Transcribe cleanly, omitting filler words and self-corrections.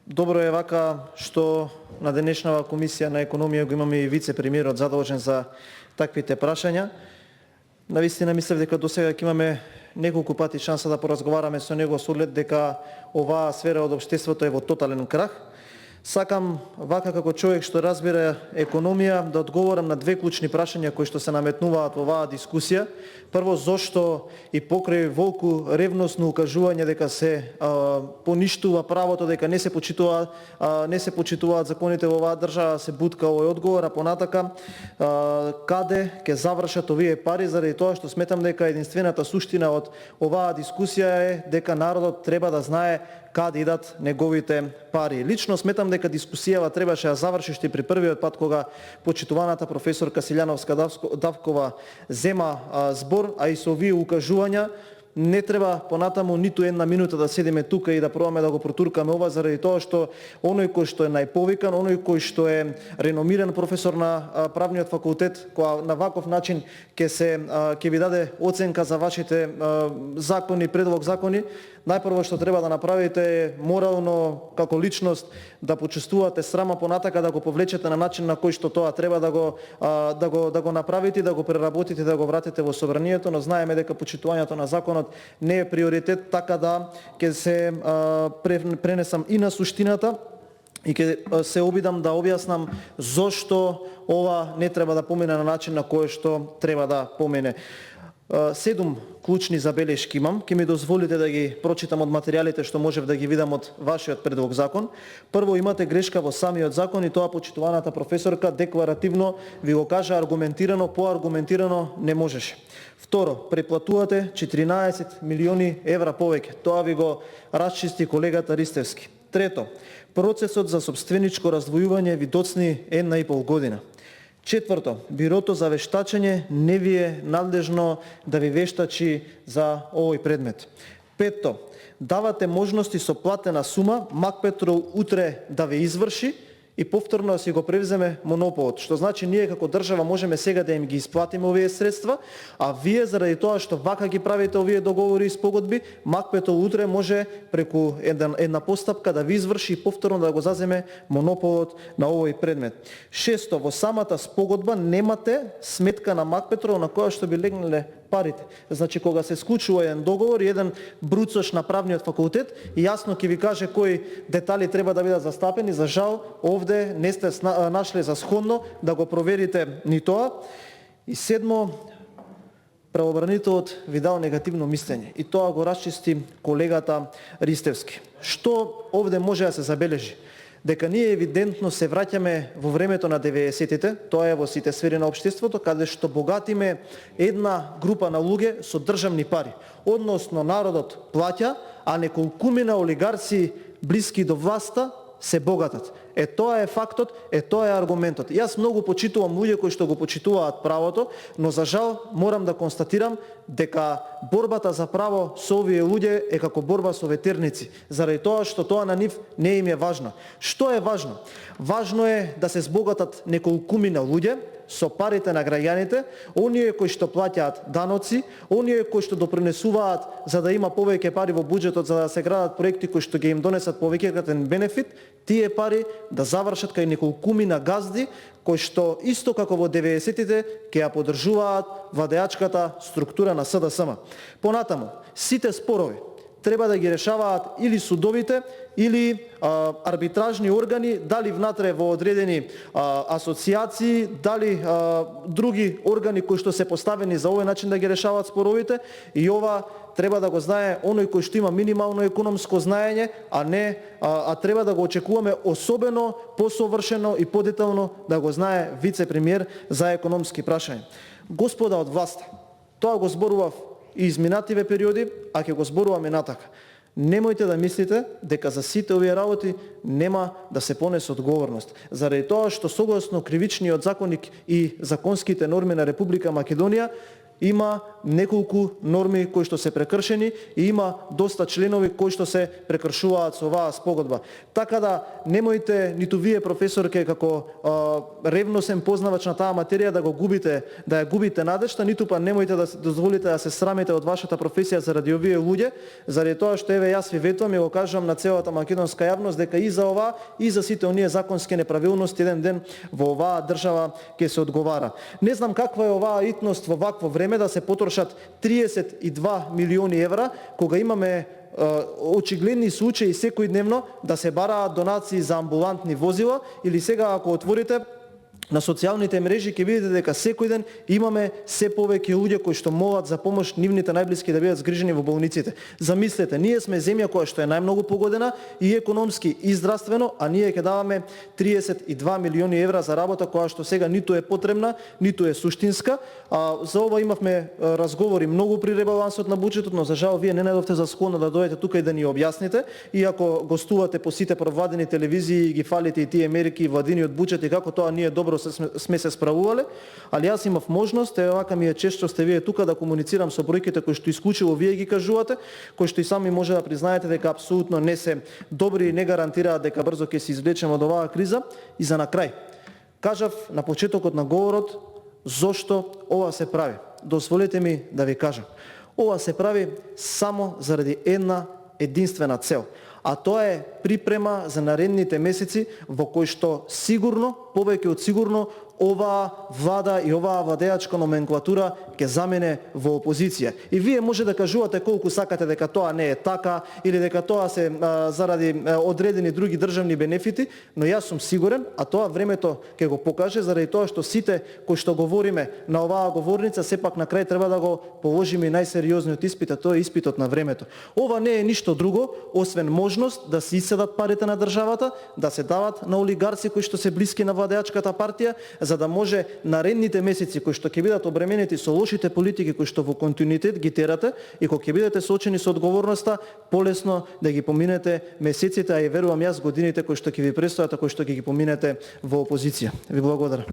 Добро е вака што на денешнава комисија на економија го имаме и вице-премиерот задолжен за таквите прашања. Навистина мислев дека досега ќе имаме неколку пати шанса да поразговараме со него со оглед дека оваа сфера од општеството е во тотален крах. Сакам вака како човек што разбира економија да одговорам на две клучни прашања кои што се наметнуваат во оваа дискусија. Прво, зошто и покрај Волку ревносно укажување дека се поништува правото, дека не се почитуваат законите во оваа држава, се бутка овој одговор, а понатака каде ќе завршат овие пари, заради тоа што сметам дека единствената суштина од оваа дискусија е дека народот треба да знае каде идат неговите пари. Лично сметам дека дискусијава требаше да заврши што и при првиот пат кога почитуваната професорка Силјановска Давкова зема збор, а и со овие укажувања не треба понатаму ниту една минута да седиме тука и да пробаме да го протуркаме ова, заради тоа што оној кој што е најповикан, оној кој што е реномиран професор на правниот факултет, која на ваков начин ќе ви даде оценка за вашите закони, предлог закони, најпрво што треба да направите е морално како личност да почувствувате срама, понатака да го повлечете на начин на кој што тоа треба да го направите, да го преработите, да го вратите во собранието, но знаеме дека почитувањето на законот не е приоритет, така да ќе се пренесам и на суштината и ќе се обидам да објаснам зошто ова не треба да помине на начин на кој што треба да помине. 7 клучни забелешки имам, ќе ми дозволите да ги прочитам од материјалите што можев да ги видам од вашиот предлог закон. Прво, имате грешка во самиот закон и тоа почитуваната професорка декларативно ви го кажа аргументирано, поаргументирано не можеше. Второ, преплатувате 14 милиони евра повеќе. Тоа ви го расчисти колегата Ристевски. Трето, процесот за собственичко раздвојување ви доцни 1,5 година. Четврто, бирото за вештачење не ви е надлежно да ви вештачи за овој предмет. Петто, давате можности со платена сума Макпетрол утре да ве изврши и повторно да си го превземе монополот, што значи ние како држава можеме сега да им ги исплатиме овие средства, а вие заради тоа што вака ги правите овие договори и спогодби, Макпетрол утре може преку една постапка да ви изврши и повторно да го заземе монополот на овој предмет. Шесто, во самата спогодба немате сметка на Макпетрол на која што би легнале парите. Значи, кога се склучува еден договор, еден бруцош на правниот факултет, јасно ќе ви каже кои детали треба да бидат застапени. За жал, овде не сте нашле за сходно да го проверите ни тоа. И седмо, правобранителот ви дал негативно мислење. И тоа го расчисти колегата Ристевски. Што овде може да се забележи? Дека ние евидентно се враќаме во времето на 90-тите, тоа е во сите сфери на општеството, каде што богатиме една група на луѓе со државни пари. Односно, народот плаќа, а неколкумина олигарси блиски до власта се богатат. Тоа е фактот, тоа е аргументот. Јас многу почитувам луѓе кои што го почитуваат правото, но за жал морам да констатирам дека борбата за право со овие луѓе е како борба со ветерници, заради тоа што тоа на нив не им е важно. Што е важно? Важно е да се збогатат неколкумина луѓе со парите на граѓаните, оние кои што плаќаат даноци, оние кои што допринесуваат за да има повеќе пари во буџетот за да се градат проекти кои што ќе им донесат повеќекратен бенефит, тие пари да завршат кај неколкумина газди кои што исто како во 90-тите ќе ја поддржуваат владеачката структура на СДСМ. Понатаму, сите спорови треба да ги решаваат или судовите, или арбитражни органи, дали внатре во одредени асоциации, дали други органи кои што се поставени за овој начин да ги решаваат споровите, и ова треба да го знае оној кој што има минимално економско знаење, а треба да го очекуваме особено посовршено и подетално да го знае вице-премиер за економски прашања. Господа од власта, тоа го зборував и изминативе периоди, а ќе го зборуваме натака. Немојте да мислите дека за сите овие работи нема да се понесе одговорност. Заради тоа што согласно кривичниот законник и законските норми на Република Македонија има неколку норми кои што се прекршени и има доста членови кои што се прекршуваат со оваа спогодба. Така да немојте ниту вие професорке како ревносен познавач на таа материја да ја губите надежта, ниту па немојте да дозволите да се срамите од вашата професија заради овие луѓе, заради тоа што еве јас ви ветувам и го кажувам на целата македонска јавност дека и за ова и за сите оние законски неправилности еден ден во оваа држава ќе се одговара. Не знам каква е оваа итност во вакво време да се потрошат 32 милиони евра кога имаме очигледни случаи секојдневно да се бараат донации за амбулантни возила, или сега ако отворите на социјалните мрежи ќе видите дека секој ден имаме се повеќе луѓе кои што молат за помош нивните најблиски да бидат згрижени во болниците. Замислете, ние сме земја која што е најмногу погодена и економски и здравствено, а ние ќе даваме 32 милиони евра за работа која што сега ниту е потребна, ниту е суштинска. За ова имавме разговори многу при ребалансот на буџетот, но за жал вие не најдовте за склона да дојдете тука и да ни објасните. И ако гостувате по сите провладени телевизии и ги фалите и тие мерки и владиниот буџет и како тоа ние добро сме се справувале, али јас имав можност, вака ми е чест што сте вие тука да комуницирам со бројките кои што исклучиво вие ги кажувате, кои што и сами може да признаете дека апсолутно не се добри и не гарантираат дека брзо ќе се извлечеме од оваа криза. И за на крај, кажав на почетокот на говорот зошто ова се прави. Дозволете ми да ви кажам. Ова се прави само заради една единствена цел, а тоа е припрема за наредните месеци во кои што сигурно, повеќе од сигурно, оваа влада и оваа владеачка номенклатура ќе замене во опозиција. И вие може да кажувате колку сакате дека тоа не е така или дека тоа се заради одредени други државни бенефити, но јас сум сигурен, а тоа времето ќе го покаже, заради тоа што сите кои што говориме на оваа говорница сепак на крај треба да го положиме и најсериозниот испит, а тоа е испитот на времето. Ова не е ништо друго освен можност да се иседат парите на државата, да се дават на олигарци кои што се блиски на владеачката партија, за да може наредните месеци кои што ќе бидат обременети со лошите политики кои што во континуитет ги терате и кога ќе бидете соочени со одговорноста, полесно да ги поминете месеците, а и верувам јас годините кои што ќе ви престојат, а кои што ќе ги поминете во опозиција. Ви благодарам.